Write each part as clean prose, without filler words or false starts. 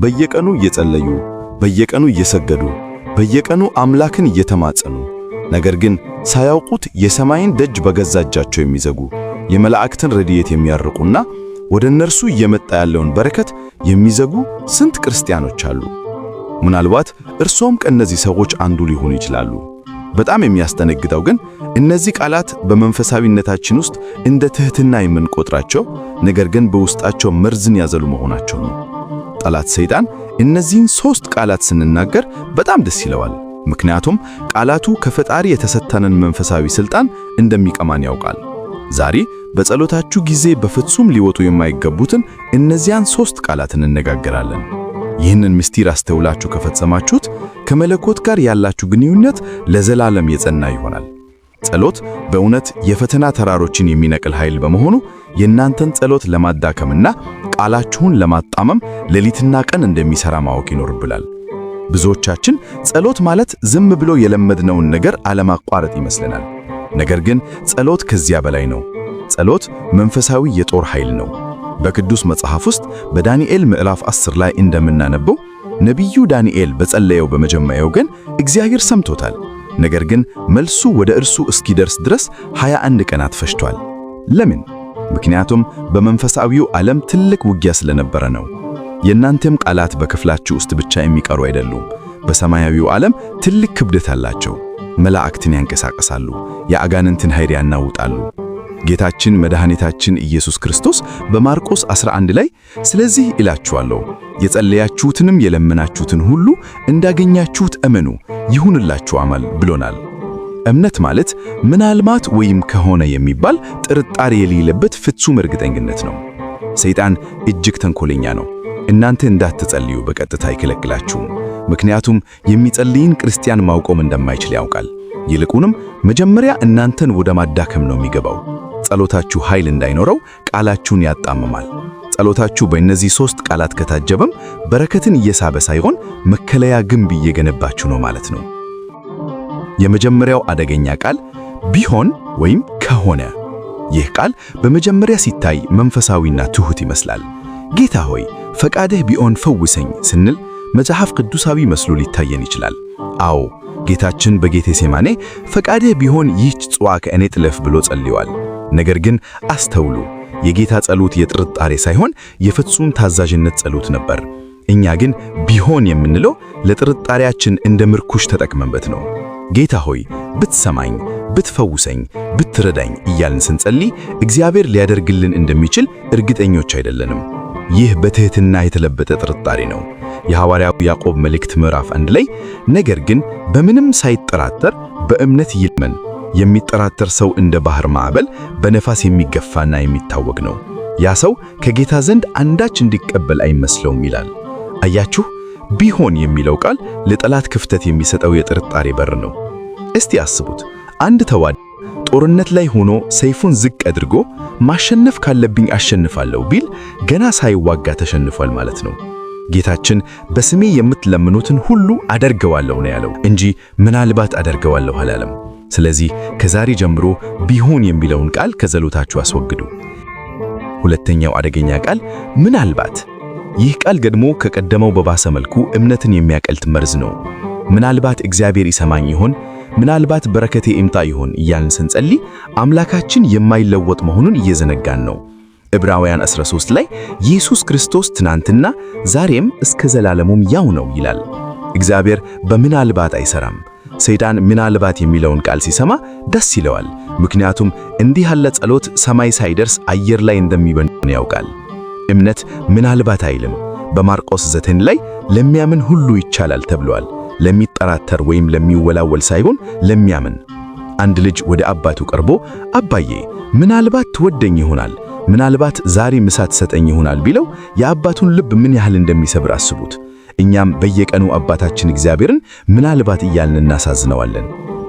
በየቀኑ እየጸለዩ፣ በየቀኑ እየሰገዱ፣ በየቀኑ አምላክን እየተማጸኑ፣ ነገር ግን ሳያውቁት የሰማይን ደጅ በገዛ እጃቸው የሚዘጉ የመላእክትን ረድኤት የሚያርቁና ወደ እነርሱ እየመጣ ያለውን በረከት የሚዘጉ ስንት ክርስቲያኖች አሉ። ምናልባት እርሶም ከእነዚህ ሰዎች አንዱ ሊሆኑ ይችላሉ። በጣም የሚያስደነግጠው ግን እነዚህ ቃላት በመንፈሳዊነታችን ውስጥ እንደ ትህትና የምንቆጥራቸው ነገር ግን በውስጣቸው መርዝን ያዘሉ መሆናቸው ነው። ጠላት ሰይጣን እነዚህን 3 ቃላት ስንናገር በጣም ደስ ይለዋል። ምክንያቱም ቃላቱ ከፈጣሪ የተሰጠንን መንፈሳዊ ሥልጣን እንደሚቀማን ያውቃል። ዛሬ በጸሎታችሁ ጊዜ በፍጹም ሊወጡ የማይገቡትን እነዚያን 3 ቃላት እንነጋገራለን። ይህንን ምስጢር አስተውላችሁ ከፈጸማችሁት ከመለኮት ጋር ያላችሁ ግንኙነት ለዘላለም የጸና ይሆናል። ጸሎት በእውነት የፈተና ተራሮችን የሚነቅል ኃይል በመሆኑ የእናንተን ጸሎት ለማዳከምና ቃላችሁን ለማጣመም ሌሊትና ቀን እንደሚሠራ ማወቅ ይኖርብናል። ብዙዎቻችን ጸሎት ማለት ዝም ብሎ የለመድነውን ነገር አለማቋረጥ ይመስለናል። ነገር ግን ጸሎት ከዚያ በላይ ነው። ጸሎት መንፈሳዊ የጦር ኃይል ነው። በቅዱስ መጽሐፍ ውስጥ በዳንኤል ምዕራፍ 10 ላይ እንደምናነበው ነቢዩ ዳንኤል በጸለየው በመጀመሪያው ቀን እግዚአብሔር ሰምቶታል። ነገር ግን መልሱ ወደ እርሱ እስኪደርስ ድረስ 21 ቀናት ፈጅቷል። ለምን? ምክንያቱም በመንፈሳዊው ዓለም ትልቅ ውጊያ ስለነበረ ነው። የእናንተም ቃላት በክፍላችሁ ውስጥ ብቻ የሚቀሩ አይደሉም። በሰማያዊው ዓለም ትልቅ ክብደት አላቸው። መላእክትን ያንቀሳቅሳሉ፣ የአጋንንትን ኃይል ያናውጣሉ። ጌታችን መድኃኒታችን ኢየሱስ ክርስቶስ በማርቆስ 11 ላይ ስለዚህ እላችኋለሁ የጸለያችሁትንም የለመናችሁትን ሁሉ እንዳገኛችሁት እመኑ ይሁንላችኋል ብሎናል። እምነት ማለት ምናልባት ወይም ከሆነ የሚባል ጥርጣሬ የሌለበት ፍጹም እርግጠኝነት ነው። ሰይጣን እጅግ ተንኮለኛ ነው። እናንተ እንዳትጸልዩ በቀጥታ አይከለክላችሁም። ምክንያቱም የሚጸልይን ክርስቲያን ማቆም እንደማይችል ያውቃል። ይልቁንም መጀመሪያ እናንተን ወደ ማዳከም ነው የሚገባው። ጸሎታችሁ ኃይል እንዳይኖረው ቃላችሁን ያጣምማል። ጸሎታችሁ በእነዚህ 3 ቃላት ከታጀበም በረከትን እየሳበ ሳይሆን መከለያ ግንብ እየገነባችሁ ነው ማለት ነው። የመጀመሪያው አደገኛ ቃል ቢሆን ወይም ከሆነ። ይህ ቃል በመጀመሪያ ሲታይ መንፈሳዊና ትሑት ይመስላል። ጌታ ሆይ ፈቃድህ ቢሆን ፈውሰኝ ስንል መጽሐፍ ቅዱሳዊ መስሎ ሊታየን ይችላል። አዎ ጌታችን በጌቴሴማኔ ፈቃድህ ቢሆን ይህች ጽዋ ከእኔ ትለፍ ብሎ ጸልዮአል። ነገር ግን አስተውሉ፣ የጌታ ጸሎት የጥርጣሬ ሳይሆን የፍጹም ታዛዥነት ጸሎት ነበር። እኛ ግን ቢሆን የምንለው ለጥርጣሬያችን እንደ ምርኩሽ ተጠቅመንበት ነው። ጌታ ሆይ ብትሰማኝ፣ ብትፈውሰኝ፣ ብትረዳኝ እያልን ስንጸልይ እግዚአብሔር ሊያደርግልን እንደሚችል እርግጠኞች አይደለንም። ይህ በትህትና የተለበጠ ጥርጣሬ ነው። የሐዋርያው ያዕቆብ መልእክት ምዕራፍ 1 ላይ ነገር ግን በምንም ሳይጠራጠር በእምነት ይልመን፣ የሚጠራጠር ሰው እንደ ባህር ማዕበል በነፋስ የሚገፋና የሚታወቅ ነው። ያ ሰው ከጌታ ዘንድ አንዳች እንዲቀበል አይመስለውም ይላል። አያችሁ፣ ቢሆን የሚለው ቃል ለጠላት ክፍተት የሚሰጠው የጥርጣሬ በር ነው። እስቲ አስቡት፣ አንድ ተዋጊ ጦርነት ላይ ሆኖ ሰይፉን ዝቅ አድርጎ ማሸነፍ ካለብኝ አሸንፋለሁ ቢል ገና ሳይዋጋ ተሸንፏል ማለት ነው። ጌታችን በስሜ የምትለምኑትን ሁሉ አደርገዋለሁ ነው ያለው እንጂ ምናልባት አደርገዋለሁ አላለም። ስለዚህ ከዛሬ ጀምሮ ቢሆን የሚለውን ቃል ከጸሎታችሁ አስወግዱ። ሁለተኛው አደገኛ ቃል ምናልባት። ይህ ቃል ደግሞ ከቀደመው በባሰ መልኩ እምነትን የሚያቀልጥ መርዝ ነው። ምናልባት እግዚአብሔር ይሰማኝ ይሆን፣ ምናልባት በረከቴ ይምጣ ይሆን እያልን ስንጸልይ አምላካችን የማይለወጥ መሆኑን እየዘነጋን ነው። ዕብራውያን 13 ላይ ኢየሱስ ክርስቶስ ትናንትና ዛሬም እስከ ዘላለሙም ያው ነው ይላል። እግዚአብሔር በምናልባት አይሰራም። ሰይጣን ምናልባት የሚለውን ቃል ሲሰማ ደስ ይለዋል። ምክንያቱም እንዲህ ያለ ጸሎት ሰማይ ሳይደርስ አየር ላይ እንደሚበን ያውቃል። እምነት ምናልባት አይልም። በማርቆስ 9 ላይ ለሚያምን ሁሉ ይቻላል ተብሏል። ለሚጠራጠር ወይም ለሚወላወል ሳይሆን ለሚያምን። አንድ ልጅ ወደ አባቱ ቀርቦ አባዬ ምናልባት ትወደኝ ይሆናል፣ ምናልባት ዛሬ ምሳ ትሰጠኝ ይሆናል ቢለው የአባቱን ልብ ምን ያህል እንደሚሰብር አስቡት። እኛም በየቀኑ አባታችን እግዚአብሔርን ምናልባት እያልን እናሳዝነዋለን።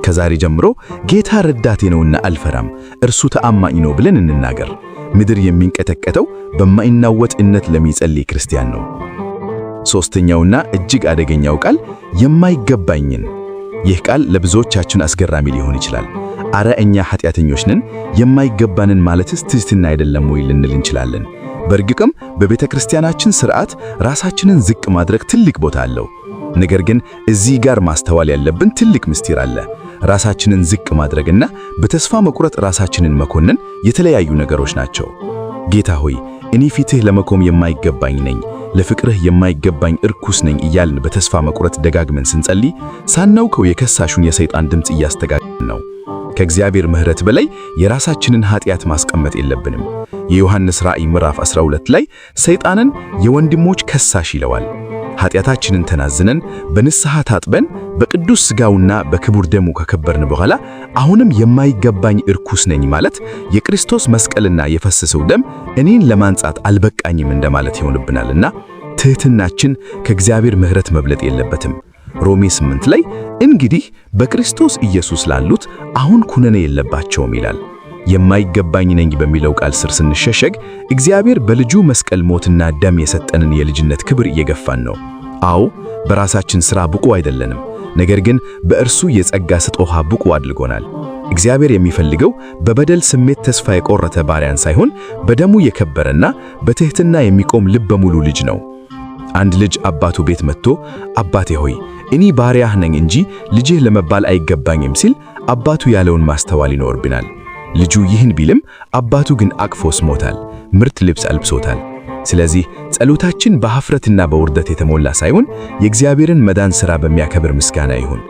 ከዛሬ ጀምሮ ጌታ ረዳቴ ነውና አልፈራም፣ እርሱ ተአማኝ ነው ብለን እንናገር። ምድር የሚንቀጠቀጠው በማይናወጥ እምነት ለሚጸልይ ክርስቲያን ነው። ሶስተኛውና እጅግ አደገኛው ቃል የማይገባኝን። ይህ ቃል ለብዙዎቻችን አስገራሚ ሊሆን ይችላል። አረ እኛ ኃጢአተኞች ነን፣ የማይገባንን ማለትስ ትሕትና አይደለም ወይ ልንል እንችላለን። በእርግጥም በቤተ ክርስቲያናችን ሥርዓት ራሳችንን ዝቅ ማድረግ ትልቅ ቦታ አለው። ነገር ግን እዚህ ጋር ማስተዋል ያለብን ትልቅ ምስጢር አለ። ራሳችንን ዝቅ ማድረግና በተስፋ መቁረጥ ራሳችንን መኮነን የተለያዩ ነገሮች ናቸው። ጌታ ሆይ እኔ ፊትህ ለመቆም የማይገባኝ ነኝ፣ ለፍቅርህ የማይገባኝ እርኩስ ነኝ እያልን በተስፋ መቁረጥ ደጋግመን ስንጸልይ ሳናውቀው የከሳሹን የሰይጣን ድምፅ እያስተጋገልን ነው። ከእግዚአብሔር ምሕረት በላይ የራሳችንን ኃጢአት ማስቀመጥ የለብንም። የዮሐንስ ራእይ ምዕራፍ 12 ላይ ሰይጣንን የወንድሞች ከሳሽ ይለዋል። ኃጢአታችንን ተናዝነን በንስሐ ታጥበን በቅዱስ ሥጋውና በክቡር ደሙ ከከበርን በኋላ አሁንም የማይገባኝ እርኩስ ነኝ ማለት የክርስቶስ መስቀልና የፈሰሰው ደም እኔን ለማንጻት አልበቃኝም እንደማለት ይሆንብናልና ትሕትናችን ከእግዚአብሔር ምሕረት መብለጥ የለበትም። ሮሜ 8 ላይ እንግዲህ በክርስቶስ ኢየሱስ ላሉት አሁን ኩነኔ የለባቸውም ይላል። የማይገባኝ ነኝ በሚለው ቃል ስር ስንሸሸግ እግዚአብሔር በልጁ መስቀል ሞትና ደም የሰጠንን የልጅነት ክብር እየገፋን ነው። አዎ በራሳችን ሥራ ብቁ አይደለንም፣ ነገር ግን በእርሱ የጸጋ ስጦታ ብቁ አድርጎናል። እግዚአብሔር የሚፈልገው በበደል ስሜት ተስፋ የቆረጠ ባሪያን ሳይሆን በደሙ የከበረና በትሕትና የሚቆም ልበ ሙሉ ልጅ ነው። አንድ ልጅ አባቱ ቤት መጥቶ አባቴ ሆይ እኔ ባሪያህ ነኝ እንጂ ልጅህ ለመባል አይገባኝም ሲል አባቱ ያለውን ማስተዋል ይኖርብናል። ልጁ ይህን ቢልም አባቱ ግን አቅፎ ስሞታል፣ ምርጥ ልብስ አልብሶታል። ስለዚህ ጸሎታችን በኀፍረትና በውርደት የተሞላ ሳይሆን የእግዚአብሔርን መዳን ሥራ በሚያከብር ምስጋና ይሁን።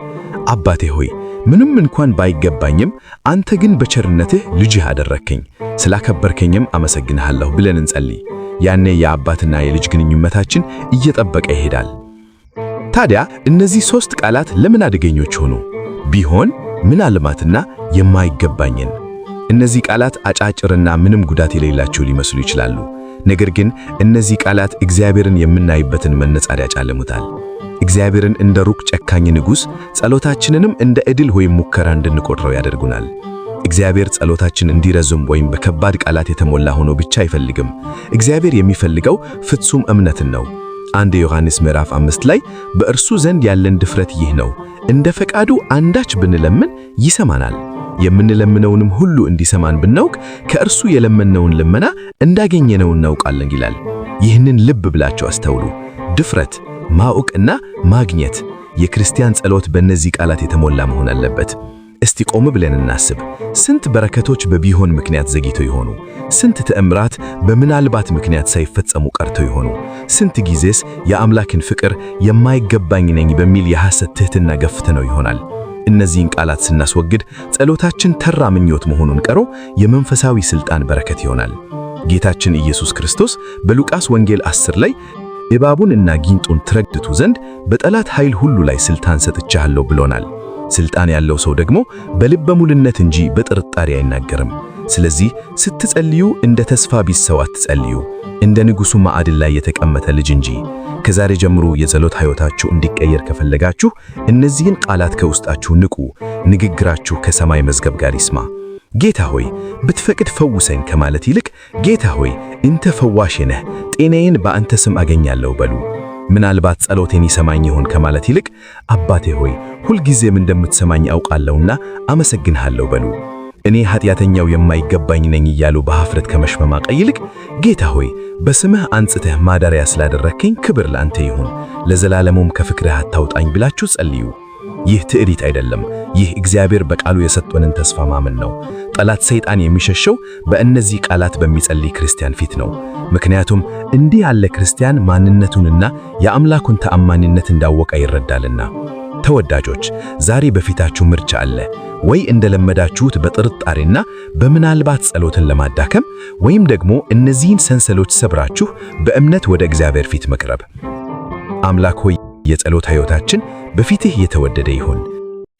አባቴ ሆይ ምንም እንኳን ባይገባኝም አንተ ግን በቸርነትህ ልጅህ አደረከኝ፣ ስላከበርከኝም አመሰግንሃለሁ ብለን እንጸልይ። ያኔ የአባትና የልጅ ግንኙነታችን እየጠበቀ ይሄዳል። ታዲያ እነዚህ ሦስት ቃላት ለምን አደገኞች ሆኑ? ቢሆን ምናልባትና የማይገባኝን። እነዚህ ቃላት አጫጭርና ምንም ጉዳት የሌላቸው ሊመስሉ ይችላሉ። ነገር ግን እነዚህ ቃላት እግዚአብሔርን የምናይበትን መነጽር ያጨልሙታል። እግዚአብሔርን እንደ ሩቅ ጨካኝ ንጉሥ፣ ጸሎታችንንም እንደ ዕድል ወይም ሙከራ እንድንቆጥረው ያደርጉናል። እግዚአብሔር ጸሎታችን እንዲረዝም ወይም በከባድ ቃላት የተሞላ ሆኖ ብቻ አይፈልግም። እግዚአብሔር የሚፈልገው ፍጹም እምነትን ነው። አንድ ዮሐንስ ምዕራፍ 5 ላይ በእርሱ ዘንድ ያለን ድፍረት ይህ ነው፣ እንደ ፈቃዱ አንዳች ብንለምን ይሰማናል። የምንለምነውንም ሁሉ እንዲሰማን ብናውቅ ከእርሱ የለመነውን ልመና እንዳገኘነው እናውቃለን ይላል። ይህንን ልብ ብላችሁ አስተውሉ። ድፍረት፣ ማወቅና ማግኘት። የክርስቲያን ጸሎት በእነዚህ ቃላት የተሞላ መሆን አለበት። እስቲ ቆም ብለን እናስብ። ስንት በረከቶች በቢሆን ምክንያት ዘግይተው ይሆኑ? ስንት ተአምራት በምናልባት ምክንያት ሳይፈጸሙ ቀርተው ይሆኑ? ስንት ጊዜስ የአምላክን ፍቅር የማይገባኝ ነኝ በሚል የሐሰት ትሕትና ገፍተነው ይሆናል? እነዚህን ቃላት ስናስወግድ ጸሎታችን ተራ ምኞት መሆኑን ቀሮ የመንፈሳዊ ሥልጣን በረከት ይሆናል። ጌታችን ኢየሱስ ክርስቶስ በሉቃስ ወንጌል 10 ላይ እባቡንና ጊንጡን ትረግጡ ዘንድ በጠላት ኃይል ሁሉ ላይ ሥልጣን ሰጥቻለሁ ብሎናል። ሥልጣን ያለው ሰው ደግሞ በልበ ሙሉነት እንጂ በጥርጣሬ አይናገርም። ስለዚህ ስትጸልዩ እንደ ተስፋ ቢስ ሰው አትጸልዩ፣ እንደ ንጉሡ ማዕድ ላይ የተቀመጠ ልጅ እንጂ። ከዛሬ ጀምሮ የጸሎት ሕይወታችሁ እንዲቀየር ከፈለጋችሁ እነዚህን ቃላት ከውስጣችሁ ንቁ። ንግግራችሁ ከሰማይ መዝገብ ጋር ይስማ። ጌታ ሆይ ብትፈቅድ ፈውሰኝ ከማለት ይልቅ ጌታ ሆይ እንተ ፈዋሽ ነህ፣ ጤናዬን በአንተ ስም አገኛለሁ በሉ። ምናልባት ጸሎቴን ይሰማኝ ይሆን ከማለት ይልቅ አባቴ ሆይ ሁልጊዜም እንደምትሰማኝ አውቃለሁና አመሰግንሃለሁ በሉ። እኔ ኃጢአተኛው የማይገባኝ ነኝ እያሉ በኀፍረት ከመሽመማቀቅ ይልቅ ጌታ ሆይ በስምህ አንጽተህ ማደሪያ ስላደረከኝ ክብር ለአንተ ይሁን፣ ለዘላለሙም ከፍቅርህ አታውጣኝ ብላችሁ ጸልዩ። ይህ ትዕቢት አይደለም። ይህ እግዚአብሔር በቃሉ የሰጠንን ተስፋ ማመን ነው። ጠላት ሰይጣን የሚሸሸው በእነዚህ ቃላት በሚጸልይ ክርስቲያን ፊት ነው። ምክንያቱም እንዲህ ያለ ክርስቲያን ማንነቱንና የአምላኩን ተአማኒነት እንዳወቀ ይረዳልና። ተወዳጆች ዛሬ በፊታችሁ ምርጫ አለ። ወይ እንደለመዳችሁት በጥርጣሬና በምናልባት ጸሎትን ለማዳከም ወይም ደግሞ እነዚህን ሰንሰሎች ሰብራችሁ በእምነት ወደ እግዚአብሔር ፊት መቅረብ። አምላክ ሆይ የጸሎት ሕይወታችን በፊትህ የተወደደ ይሁን።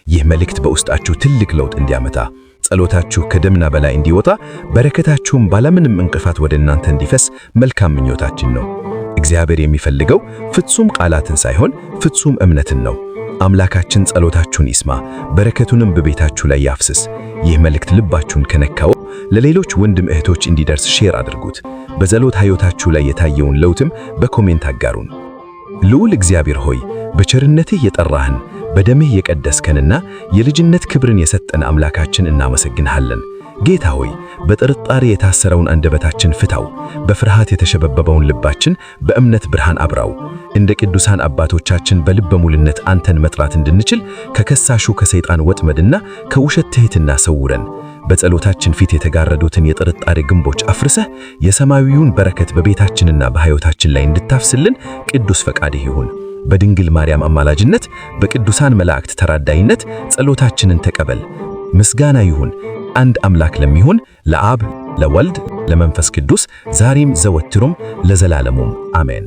ይህ መልእክት በውስጣችሁ ትልቅ ለውጥ እንዲያመጣ፣ ጸሎታችሁ ከደመና በላይ እንዲወጣ፣ በረከታችሁም ባለምንም እንቅፋት ወደ እናንተ እንዲፈስ መልካም ምኞታችን ነው። እግዚአብሔር የሚፈልገው ፍጹም ቃላትን ሳይሆን ፍጹም እምነትን ነው። አምላካችን ጸሎታችሁን ይስማ፣ በረከቱንም በቤታችሁ ላይ ያፍስስ። ይህ መልእክት ልባችሁን ከነካው ለሌሎች ወንድም እህቶች እንዲደርስ ሼር አድርጉት። በጸሎት ሕይወታችሁ ላይ የታየውን ለውጥም በኮሜንት አጋሩን። ልዑል እግዚአብሔር ሆይ በቸርነትህ የጠራህን በደምህ የቀደስከንና የልጅነት ክብርን የሰጠን አምላካችን እናመሰግንሃለን። ጌታ ሆይ በጥርጣሬ የታሰረውን አንደበታችን ፍታው፣ በፍርሃት የተሸበበበውን ልባችን በእምነት ብርሃን አብራው። እንደ ቅዱሳን አባቶቻችን በልበ ሙሉነት አንተን መጥራት እንድንችል ከከሳሹ ከሰይጣን ወጥመድና ከውሸት ትሕትና ሰውረን። በጸሎታችን ፊት የተጋረዱትን የጥርጣሬ ግንቦች አፍርሰህ የሰማያዊውን በረከት በቤታችንና በሕይወታችን ላይ እንድታፍስልን ቅዱስ ፈቃድህ ይሁን። በድንግል ማርያም አማላጅነት በቅዱሳን መላእክት ተራዳይነት ጸሎታችንን ተቀበል። ምስጋና ይሁን አንድ አምላክ ለሚሆን ለአብ ለወልድ ለመንፈስ ቅዱስ ዛሬም ዘወትሩም ለዘላለሙም አሜን።